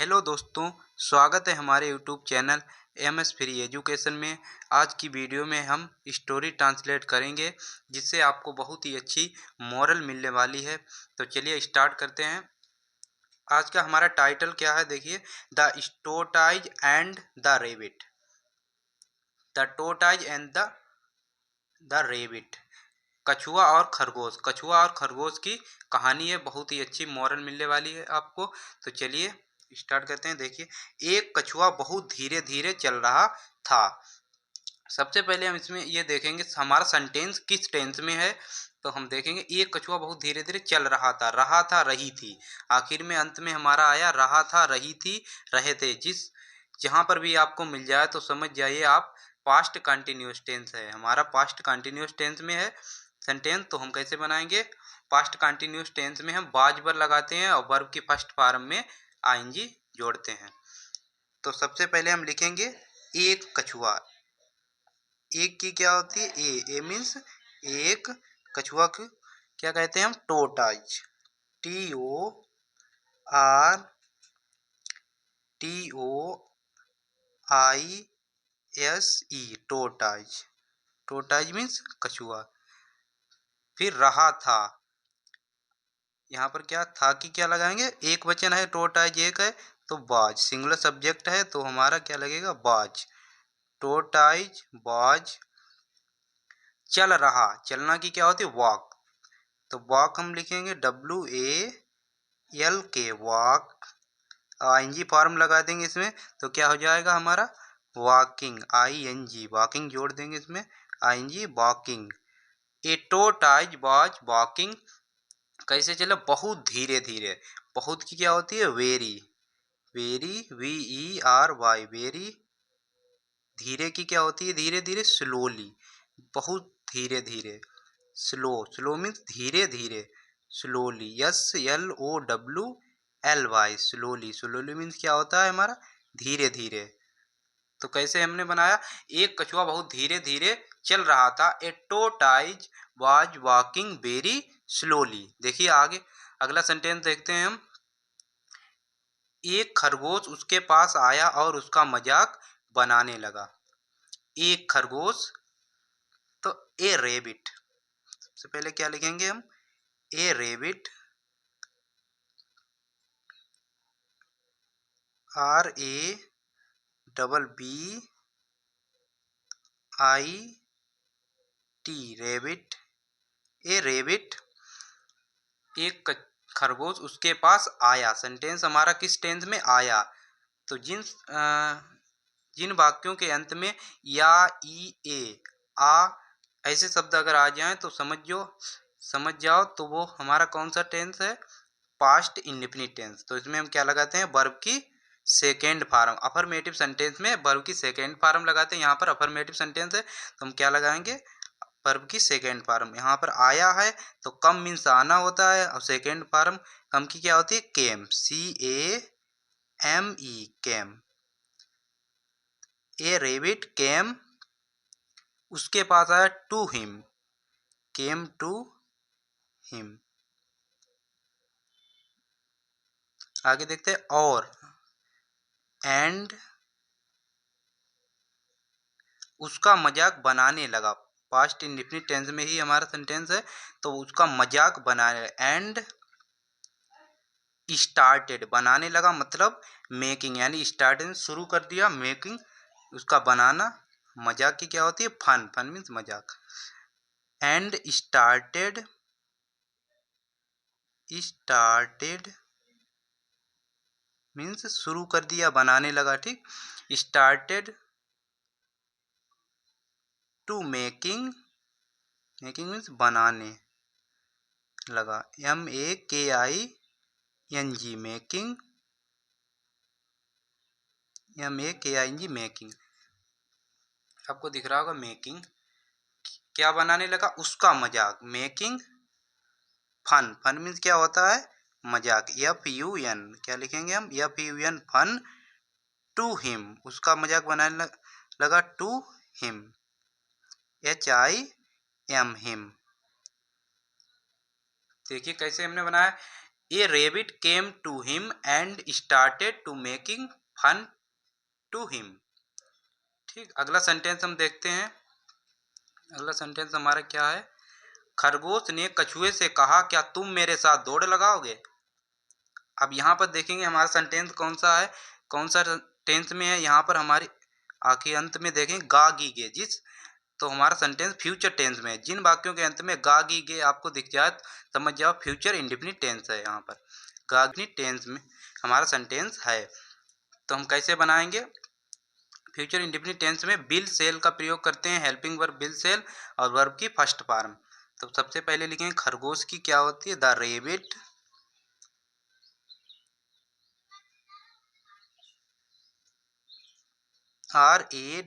Hello दोस्तों, स्वागत है हमारे YouTube channel M S free education में। आज की वीडियो में हम स्टोरी ट्रांसलेट करेंगे जिससे आपको बहुत ही अच्छी मोरल मिलने वाली है। तो चलिए स्टार्ट करते हैं। आज का हमारा टाइटल क्या है, देखिए, the tortoise and the rabbit. The tortoise and the rabbit. कछुआ और खरगोश। कछुआ और खरगोश की कहानी है, बहुत ही अच्छी मोरल मिलने वाली है आपको। तो चलिए स्टार्ट करते हैं। देखिए, एक कछुआ बहुत धीरे धीरे चल रहा था। सबसे पहले हम इसमें ये देखेंगे हमारा सेंटेंस किस टेंस में है। तो हम देखेंगे एक कछुआ बहुत धीरे धीरे चल रहा था, रही थी। आखिर में अंत में हमारा आया रहा था, रही थी, रहे थे। जहां पर भी आपको मिल जाए तो समझ जाइए आप पास्ट कंटिन्यूस टेंस है, हमारा पास्ट कंटिन्यूस टेंस में है सेंटेंस। तो हम कैसे बनाएंगे? पास्ट कंटिन्यूस टेंस में हम बाज बर लगाते हैं और वर्ब की फर्स्ट फॉर्म में आईएनजी जोड़ते हैं। तो सबसे पहले हम लिखेंगे एक कछुआ। एक की क्या होती है? ए मीन्स एक। कछुआ की क्या कहते हैं हम? Tortoise. TORTOISE, tortoise. Tortoise means कछुआ। फिर रहा था, यहाँ पर क्या था की क्या लगाएंगे? एक वचन है, टोटाइज एक है, तो बाज। सिंगुलर सब्जेक्ट है तो हमारा क्या लगेगा? बाज। टोटाइज बाज। चल रहा, चलना की क्या होती है? वॉक। तो वॉक हम लिखेंगे WALK, वॉक। आईएनजी फॉर्म लगा देंगे इसमें तो क्या हो जाएगा हमारा? वॉकिंग। ING, वॉकिंग जोड़ देंगे इसमें, ING, walking. A tortoise was walking. कैसे चले? बहुत धीरे धीरे। बहुत की क्या होती है? वेरी। Very, VERY, very. धीरे की क्या होती है? धीरे धीरे, स्लोली। बहुत धीरे धीरे, स्लो। स्लो मीन्स धीरे धीरे, slowly. SLOWLY, slowly. Slowly means क्या होता है हमारा? धीरे धीरे। तो कैसे हमने बनाया? एक कछुआ बहुत धीरे धीरे चल रहा था। A tortoise was walking very slowly. देखिए आगे अगला सेंटेंस देखते हैं हम। एक खरगोश उसके पास आया और उसका मजाक बनाने लगा। एक खरगोश, तो ए रेबिट। सबसे पहले क्या लिखेंगे हम? ए रेबिट, RABBIT, रेबिट। ए रेबिट, एक खरगोश उसके पास आया। सेंटेंस हमारा किस टेंस में आया? तो जिन वाक्यों के अंत में या, ई, ए, आ ऐसे शब्द अगर आ जाएं तो समझ जाओ तो वो हमारा कौन सा टेंस है? Past indefinite tense. तो इसमें हम क्या लगाते हैं? वर्ब की सेकेंड फॉर्म। अफर्मेटिव सेंटेंस में वर्ब की सेकेंड फॉर्म लगाते हैं। यहाँ पर अफर्मेटिव सेंटेंस है तो हम क्या लगाएंगे? वर्ब की सेकेंड फॉर्म। यहाँ पर आया है तो कम मीन्स आना होता है, और सेकेंड फॉर्म कम की क्या होती है? केम, CAME, केम। ए रेबिट केम, उसके पास आया, to him, came to him. आगे देखते हैं और, एंड उसका मजाक बनाने लगा। पास्ट इंडेफिनिट टेंस में ही हमारा सेंटेंस है तो उसका मजाक बनाने। एंड स्टार्टेड, बनाने लगा मतलब मेकिंग, यानी स्टार्टिंग शुरू कर दिया, मेकिंग उसका बनाना। मजाक की क्या होती है? फन। फन मीन्स मजाक। एंड स्टार्टेड मीन्स शुरू कर दिया, बनाने लगा, ठीक। Started to making, making means बनाने लगा। MAKING, making. MAKING, making. आपको दिख रहा होगा मेकिंग। क्या बनाने लगा? उसका मजाक, मेकिंग फन। फन मीन्स क्या होता है? मजाक। FUN, क्या लिखेंगे हम? FUN, fun. टू हिम, उसका मजाक बनाने लगा, टू हिम, HIM, हिम। देखिए कैसे हमने बनाया। A rabbit came to him and started to making fun to him. ठीक, अगला सेंटेंस हम देखते हैं। अगला सेंटेंस हमारा क्या है? खरगोश ने कछुए से कहा, क्या तुम मेरे साथ दौड़ लगाओगे? अब यहाँ पर देखेंगे हमारा सेंटेंस कौन सा है, कौन सा टेंस में है। यहाँ पर हमारी आखिर अंत में देखेंगे गा गी गे, जिस तो हमारा सेंटेंस फ्यूचर टेंस में है। जिन वाक्यों के अंत में गा गी गे आपको दिख जाए समझ जाओ फ्यूचर इंडेफिनिट टेंस है। यहाँ पर गा टेंस में हमारा सेंटेंस है। तो हम कैसे बनाएंगे? फ्यूचर इंडेफिनिट टेंस में बिल सेल का प्रयोग करते हैं, हेल्पिंग वर्ब बिल सेल और वर्ब की फर्स्ट फॉर्म। तो सबसे पहले लिखेंगे खरगोश की क्या होती है? The rabbit RABBIT,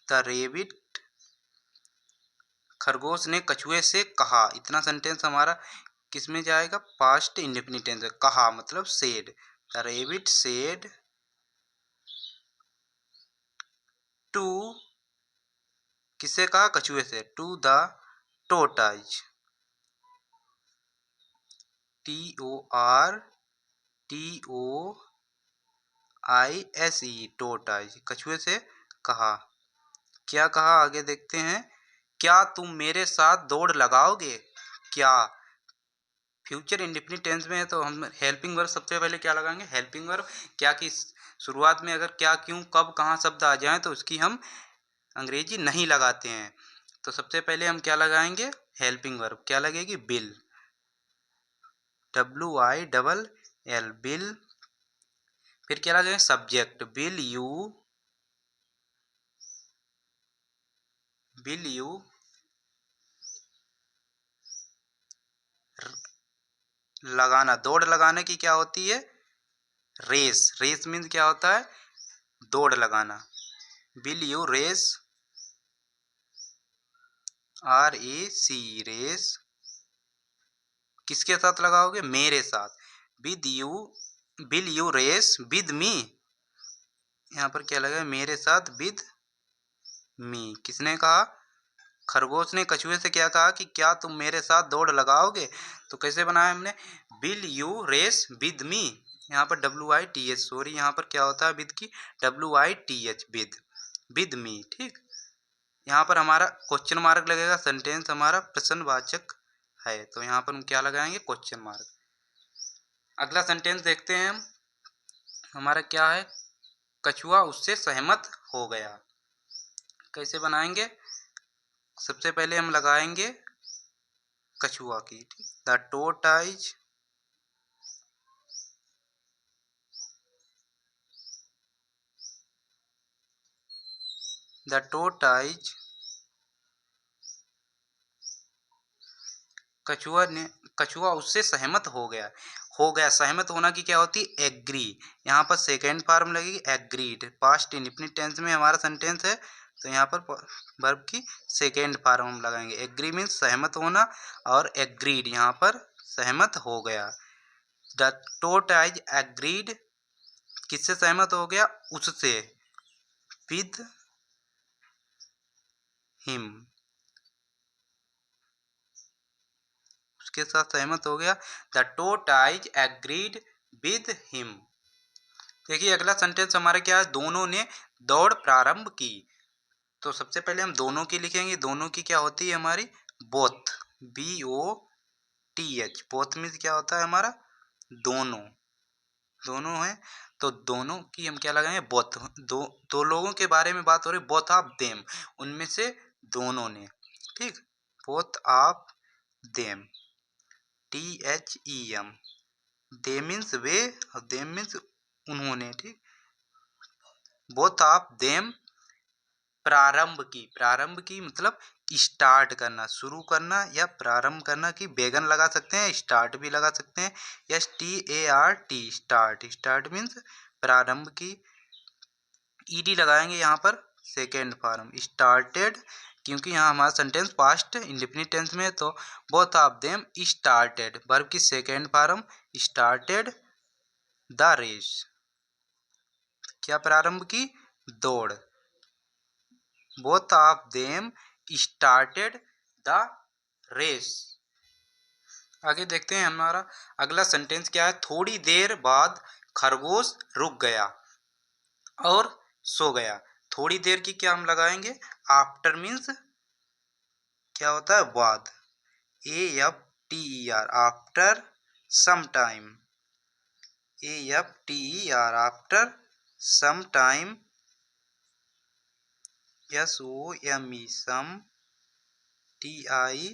the rebate. खरगोश ने कछुए से कहा। इतना सेंटेंस हमारा किस में जाएगा? पास्ट इंडेफिनिट टेंस है। कहा मतलब said. The rabbit said to, किससे कहा? कछुए से। To the tortoise, TORTOISE, tortoise, कछुए से कहा। क्या कहा आगे देखते हैं। क्या तुम मेरे साथ दौड़ लगाओगे? क्या फ्यूचर इंडेफिनिट टेंस में है तो हम हेल्पिंग वर्ब सबसे पहले क्या लगाएंगे? Helping verb. क्या की शुरुआत में अगर क्या, क्यों, कब, कहाँ शब्द आ जाए तो उसकी हम अंग्रेजी नहीं लगाते हैं। तो सबसे पहले हम क्या लगाएंगे? Helping verb. क्या लगेगी? Bill, WILL, bill. फिर क्या लगेगा? सब्जेक्ट, विल यू लगाना। दौड़ लगाने की क्या होती है? रेस। रेस मीन्स क्या होता है? दौड़ लगाना। Will you race, RAC, race. किसके साथ लगाओगे? मेरे साथ। With you, will you race with me. यहाँ पर क्या लगा? मेरे साथ, विद मी। किसने कहा? खरगोश ने कछुए से क्या कहा कि क्या तुम मेरे साथ दौड़ लगाओगे? तो कैसे बनाया हमने? Will you race with me. यहाँ पर WITH, सॉरी यहाँ पर क्या होता है विद की? WITH, with me. ठीक, यहाँ पर हमारा क्वेश्चन मार्क लगेगा। सेंटेंस हमारा प्रश्नवाचक है तो यहाँ पर हम क्या लगाएंगे? Question mark. अगला सेंटेंस देखते हैं हम। हमारा क्या है? कछुआ उससे सहमत हो गया। कैसे बनाएंगे? सबसे पहले हम लगाएंगे कछुआ की। ठीक, द टोर्टाइज कछुआ उससे सहमत हो गया। हो गया, सहमत होना की क्या होती है? एग्री। यहाँ पर सेकेंड फॉर्म लगेगी एग्रीड। पास्ट इंडेफिनिट टेंस में हमारा सेंटेंस है तो यहाँ पर वर्ब की सेकेंड फॉर्म हम लगाएंगे। एग्री मीन्स सहमत होना और एग्रीड यहाँ पर सहमत हो गया। द टोर्टाइज एग्रीड, किससे सहमत हो गया? उससे, विद हिम, उसके साथ सहमत हो गया। The tortoise agreed with him. देखिए अगला सेंटेंस हमारा क्या है? दोनों ने दौड़ प्रारंभ की। तो सबसे पहले हम दोनों की लिखेंगे। दोनों की क्या होती है हमारी? Both, BOTH। बोथ मीन्स क्या होता है हमारा? दोनों। दोनों है तो दोनों की हम क्या लगाएंगे? बोथ। दो लोगों के बारे में बात हो रही, बोथ ऑफ देम, उनमें से दोनों ने। ठीक, both of them, THEM। They means वे और देम मीन्स उन्होंने। ठीक, बोथ ऑफ देम प्रारंभ की। प्रारंभ की मतलब स्टार्ट करना, शुरू करना या प्रारंभ करना की बेगन लगा सकते हैं, स्टार्ट भी लगा सकते हैं। START, start. स्टार्ट मीन्स प्रारंभ की। ED लगाएंगे यहाँ पर सेकेंड फॉर्म स्टार्टेड, क्योंकि यहाँ हमारा सेंटेंस पास्ट इंडेफिनिट टेंस में है तो both of them started. Verb की second form started the race. क्या प्रारंभ की? दौड़। Both of them started the race. आगे देखते हैं हमारा अगला सेंटेंस क्या है। थोड़ी देर बाद खरगोश रुक गया और सो गया। थोड़ी देर की क्या हम लगाएंगे, आफ्टर मीन्स क्या होता है, बाद। AFTER, after some time. AFTER, after some time. SOME, some, TIME,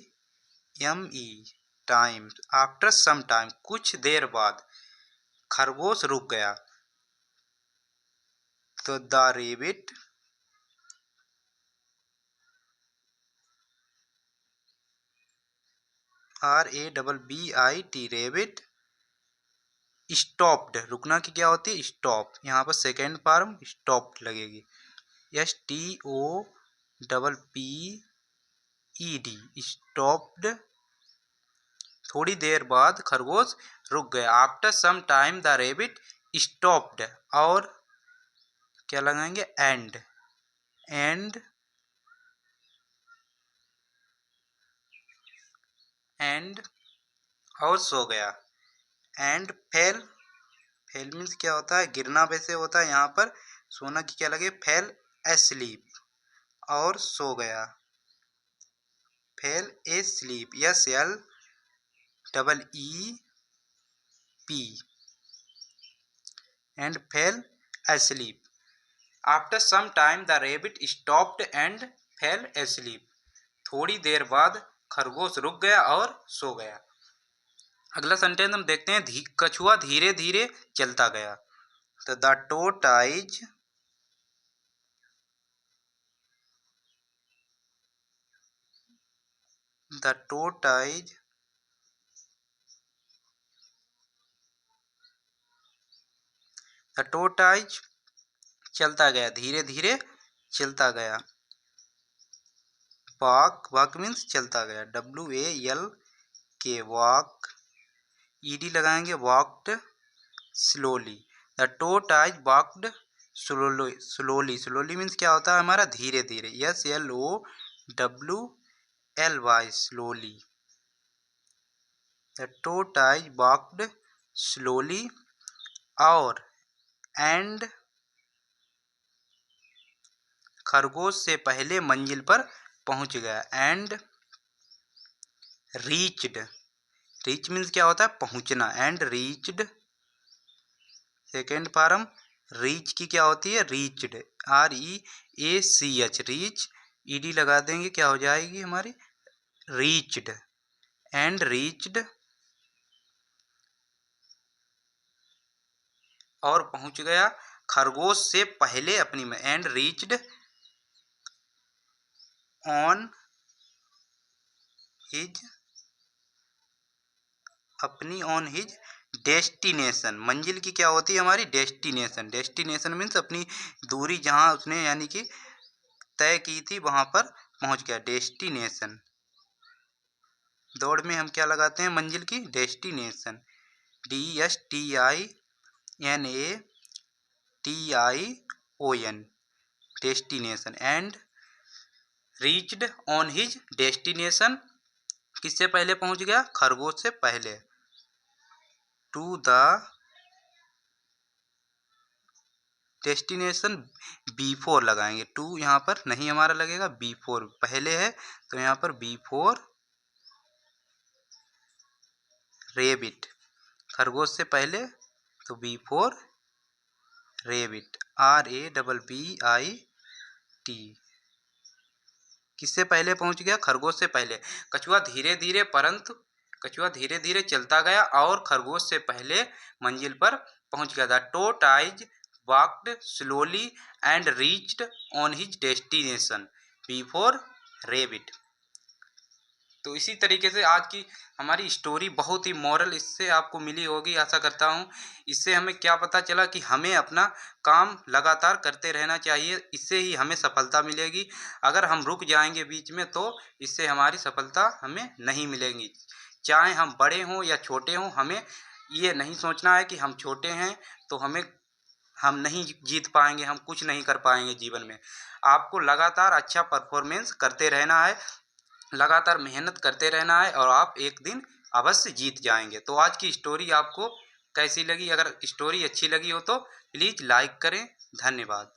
time. After some time, कुछ देर बाद खरगोश रुक गया। तो the rabbit RABBIT, rabbit stopped. रुकना की क्या होती है, स्टॉप। यहाँ पर सेकेंड फॉर्म स्टॉप्ड लगेगी। STOPPED, stopped. थोड़ी देर बाद खरगोश रुक गया। After some time the rabbit stopped. और क्या लगाएंगे, एंड। एंड एंड और सो गया। And fail. फेल मीन्स क्या होता है, गिरना वैसे होता है, यहाँ पर सोना की क्या लगे, फेल एस्लीप, और सो गया। Fell asleep, SLEEP, and fell asleep. After some time the rabbit stopped and fell asleep. थोड़ी देर बाद खरगोश रुक गया और सो गया। अगला सेंटेंस हम देखते हैं। कछुआ धीरे धीरे चलता गया। तो the tortoise the tortoise the tortoise चलता गया, धीरे धीरे चलता गया। वॉक, वॉक मीन्स चलता गया, WALK, वॉक। ED लगाएंगे, walked slowly. The tortoise walked slowly. Slowly, slowly means क्या होता है हमारा, धीरे धीरे, SLOWLY, slowly. The tortoise walked slowly. और एंड खरगोश से पहले मंजिल पर पहुंच गया। एंड रीच्ड, रीच मीन्स क्या होता है, पहुंचना। And reached, second form reach की क्या होती है, रीच्ड, REACH, रीच। ED लगा देंगे, क्या हो जाएगी हमारी, रीच्ड। एंड रीच्ड और पहुंच गया खरगोश से पहले अपनी में। एंड रीच्ड ऑन हिज, अपनी ऑन हिज डेस्टिनेशन। मंजिल की क्या होती है हमारी, डेस्टिनेशन। डेस्टिनेशन मीन्स अपनी दूरी, जहाँ उसने यानी कि तय की थी वहां पर पहुंच गया, डेस्टिनेशन। दौड़ में हम क्या लगाते हैं, मंजिल की, destination. DESTINATION, destination. And reached on his destination, किससे पहले पहुंच गया, खरगोश से पहले। टू द डेस्टिनेशन बिफोर लगाएंगे। टू यहाँ पर नहीं हमारा लगेगा, बिफोर पहले है, तो यहाँ पर बिफोर रेबिट, खरगोश से पहले, तो बिफोर रेबिट, RABBIT, किससे पहले पहुंच गया, खरगोश से पहले। कछुआ धीरे धीरे, परंतु कछुआ धीरे धीरे चलता गया और खरगोश से पहले मंजिल पर पहुंच गया। था tortoise walked slowly and reached on his destination before rabbit. तो इसी तरीके से आज की हमारी स्टोरी बहुत ही मॉरल इससे आपको मिली होगी, आशा करता हूँ। इससे हमें क्या पता चला कि हमें अपना काम लगातार करते रहना चाहिए, इससे ही हमें सफलता मिलेगी। अगर हम रुक जाएंगे बीच में तो इससे हमारी सफलता हमें नहीं मिलेगी। चाहे हम बड़े हों या छोटे हों, हमें ये नहीं सोचना है कि हम छोटे हैं तो हम नहीं जीत पाएंगे, हम कुछ नहीं कर पाएंगे जीवन में। आपको लगातार अच्छा परफॉर्मेंस करते रहना है। लगातार मेहनत करते रहना है और आप एक दिन अवश्य जीत जाएंगे। तो आज की स्टोरी आपको कैसी लगी? अगर स्टोरी अच्छी लगी हो तो प्लीज़ लाइक करें। धन्यवाद।